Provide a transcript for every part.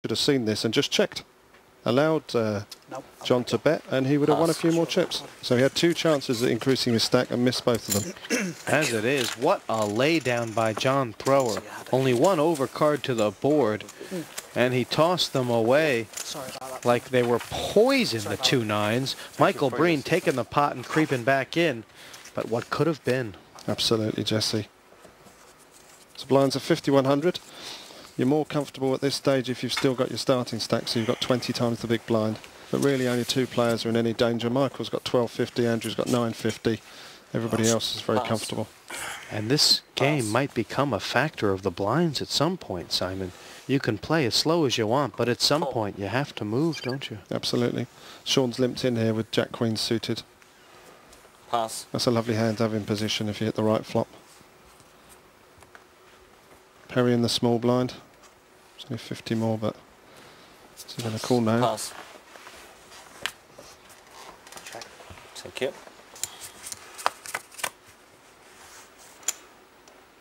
Should have seen this and just checked. Allowed John to bet, and he would have won a few more chips. So he had 2 chances at increasing his stack and missed both of them. As it is, what a laydown by John Thrower. Only 1 overcard to the board, and he tossed them away like they were poison, the 2 9s. Michael Breen taking the pot and creeping back in. But what could have been? Absolutely, Jesse. So blinds are 5,100. You're more comfortable at this stage if you've still got your starting stack, so you've got 20 times the big blind. But really only 2 players are in any danger. Michael's got 1250, Andrew's got 950. Everybody else is very comfortable. And this game might become a factor of the blinds at some point, Simon. You can play as slow as you want, but at some point you have to move, don't you? Absolutely. Sean's limped in here with Jack Queen suited. Pass. That's a lovely hand to have in position if you hit the right flop. Perry in the small blind. It's only 50 more, but it's going to call now. Pass. Check. Thank you.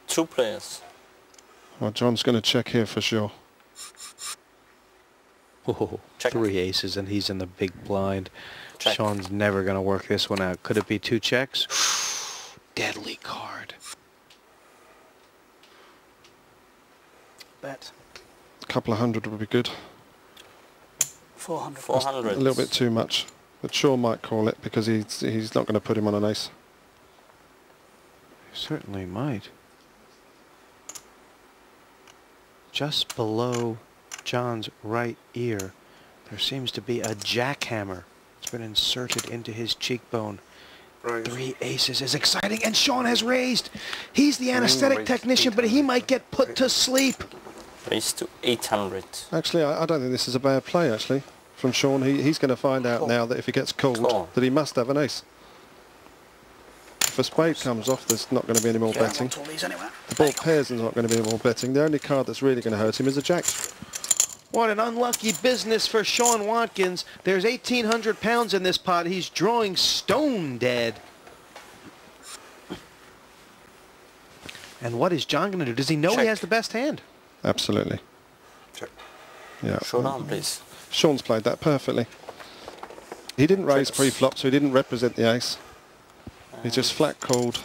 2 players. Well, John's going to check here for sure. Oh, Check. 3 aces and he's in the big blind. Check. Sean's never going to work this one out. Could it be 2 checks? Deadly card. Bet. A couple of hundred would be good. 400. 400. A little bit too much. But Sean might call it because he's not going to put him on an ace. He certainly might. Just below John's right ear, there seems to be a jackhammer. It's been inserted into his cheekbone. Right. 3 aces is exciting, and Sean has raised. He's the anesthetic technician, but he might get put to sleep. Raise to 800. Actually, I don't think this is a bad play, actually, from Sean. He's going to find out now that if he gets called, that he must have an ace. If a spade comes off, there's not going to be any more betting. The ball pairs is not going to be any more betting. The only card that's really going to hurt him is a jack. What an unlucky business for Sean Watkins. There's 1,800 pounds in this pot. He's drawing stone dead. And what is John going to do? Does he know he has the best hand? Absolutely. Check. Yeah. Showdown, please. Sean's played that perfectly. He didn't raise pre-flop, so he didn't represent the ace. He just flat called,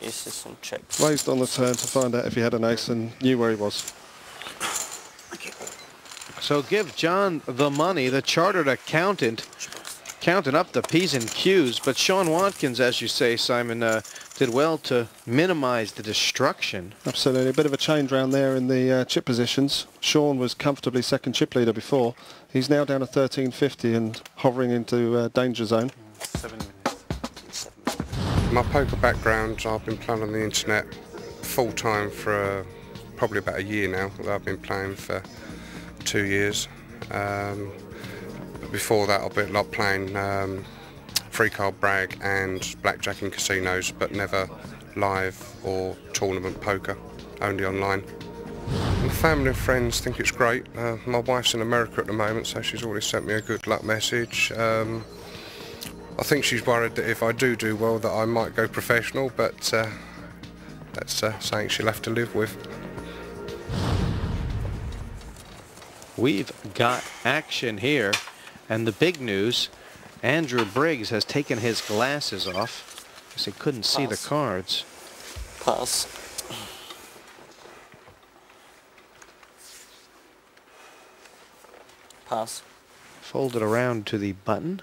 Aces and checks. raised on the turn to find out if he had an ace and knew where he was. So give John the money, the chartered accountant, counting up the P's and Q's. But Sean Watkins, as you say, Simon, did well to minimize the destruction. Absolutely. A bit of a change round there in the chip positions. Sean was comfortably second chip leader before. He's now down to 1350 and hovering into danger zone. 7 minutes. My poker background, I've been playing on the internet full time for probably about a year now. I've been playing for 2 years. Before that, I've been playing free card brag and blackjack in casinos, but never live or tournament poker, only online. My family and friends think it's great. My wife's in America at the moment, so she's already sent me a good luck message. I think she's worried that if I do well that I might go professional, but that's something she'll have to live with. We've got action here, and the big news, Andrew Briggs has taken his glasses off because he couldn't see the cards. Pass. Pass. Folded around to the button.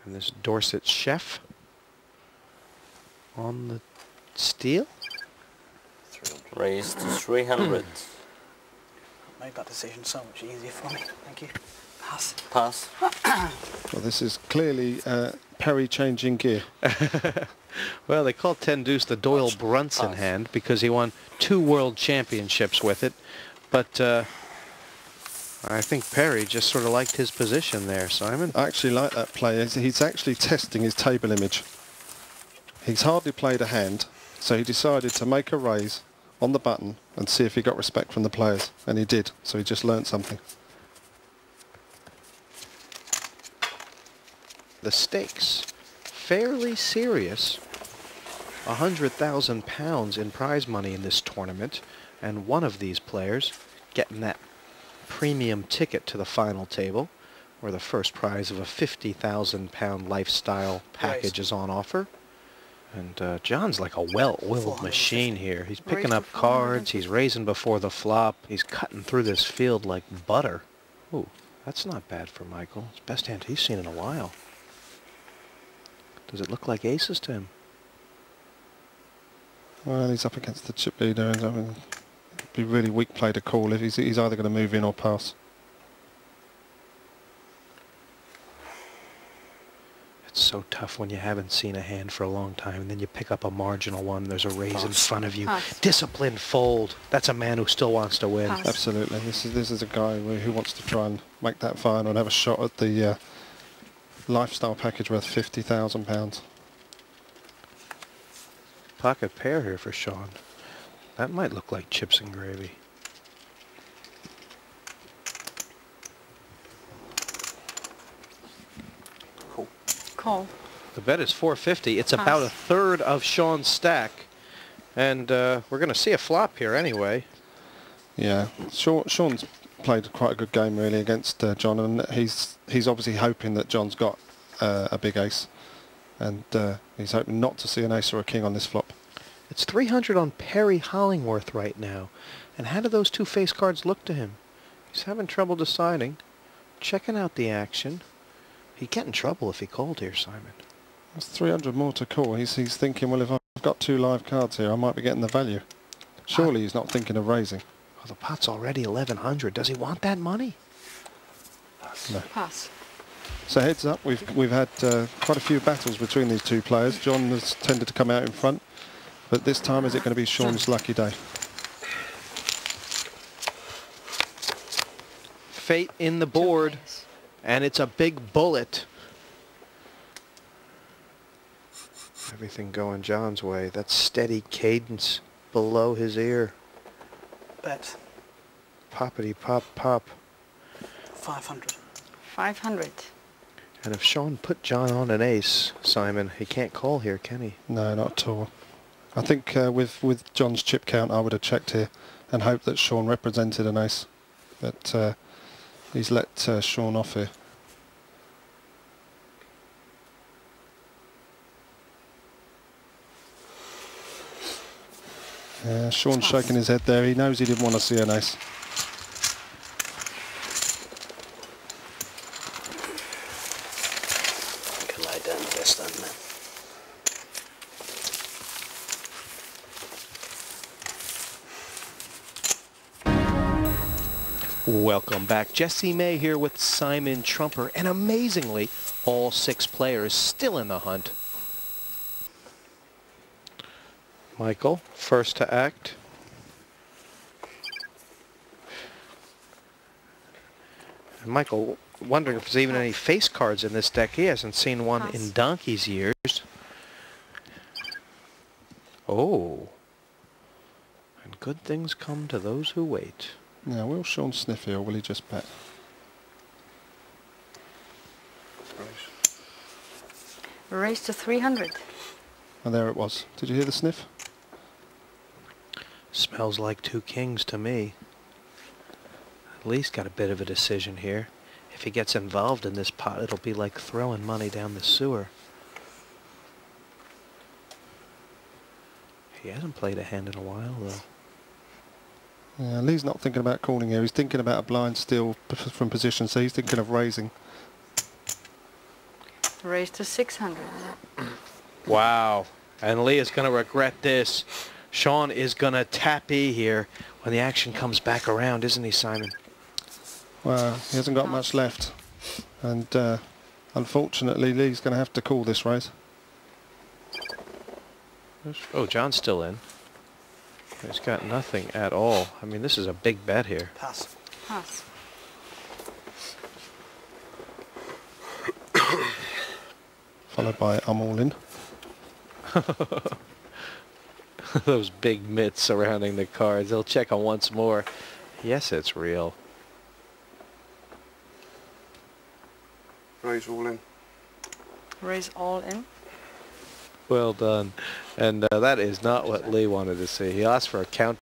And this Dorset chef on the steel. Raised to 300. Made that decision so much easier for me. Thank you. Pass. Pass. Well, this is clearly Perry changing gear. Well, they call 10 deuce the Doyle Brunson hand because he won 2 world championships with it. But I think Perry just sort of liked his position there, Simon. I actually like that play. He's actually testing his table image. He's hardly played a hand, so he decided to make a raise on the button and see if he got respect from the players, and he did, so he just learnt something. The stakes, fairly serious. £100,000 in prize money in this tournament. And one of these players getting that premium ticket to the final table, where the first prize of a £50,000 lifestyle package is on offer. And John's like a well-oiled machine here. He's picking up cards, he's raising before the flop, he's cutting through this field like butter. Ooh, that's not bad for Michael. It's best hand he's seen in a while. Does it look like aces to him? Well, he's up against the chip leader, and I mean, it'd be really weak play to call if he's either going to move in or pass. It's so tough when you haven't seen a hand for a long time, and then you pick up a marginal one, there's a raise in front of you. Pass. Disciplined fold. That's a man who still wants to win. Pass. Absolutely. This is a guy who wants to try and make that final and have a shot at the lifestyle package worth £50,000. Pocket pair here for Sean. That might look like chips and gravy. Call. The bet is 450. It's about a third of Sean's stack. And we're going to see a flop here anyway. Yeah, Sean's played quite a good game really against John, and he's obviously hoping that John's got a big ace, and he's hoping not to see an ace or a king on this flop. It's 300 on Perry Hollingworth right now. And how do those two face cards look to him? He's having trouble deciding. Checking out the action. He'd get in trouble if he called here, Simon. That's 300 more to call. He's thinking, well, if I've got two live cards here, I might be getting the value. Surely he's not thinking of raising. Well, the pot's already 1100. Does he want that money? No. Pass. So heads up, we've had quite a few battles between these two players. John has tended to come out in front, but this time is it going to be Sean's lucky day? Fate in the board, and it's a big bullet. Everything going John's way. That steady cadence below his ear. Bet. Poppity pop pop. 500. 500. And if Sean put John on an ace, Simon, he can't call here, can he? No, not at all. I think with John's chip count, I would have checked here and hoped that Sean represented an ace. But he's let Sean off here. Sean's shaking his head there. He knows he didn't want to see an ace. You can lie down the best then, man. Welcome back. Jesse May here with Simon Trumper. And amazingly, all 6 players still in the hunt. Michael, first to act. And Michael, wondering if there's even any face cards in this deck. He hasn't seen one in donkey's years. Oh. And good things come to those who wait. Now, will Sean sniff here or will he just bet? Raise to 300. And there it was. Did you hear the sniff? Smells like 2 kings to me. At least got a bit of a decision here. If he gets involved in this pot, it'll be like throwing money down the sewer. He hasn't played a hand in a while, though. Yeah, Lee's not thinking about calling here. He's thinking about a blind steal from position, so he's thinking of raising. Raise to 600. Wow. And Lee is going to regret this. Sean is going to tap E here when the action comes back around, isn't he, Simon? Well, he hasn't got much left. And unfortunately, Lee's going to have to call this raise. Oh, John's still in. He's got nothing at all. I mean, this is a big bet here. Pass. Pass. Followed by I'm all in. Those big mitts surrounding the cards. They'll check on once more. Yes, it's real. Raise all in. Raise all in. Well done. And that is not what Lee wanted to see. He asked for a count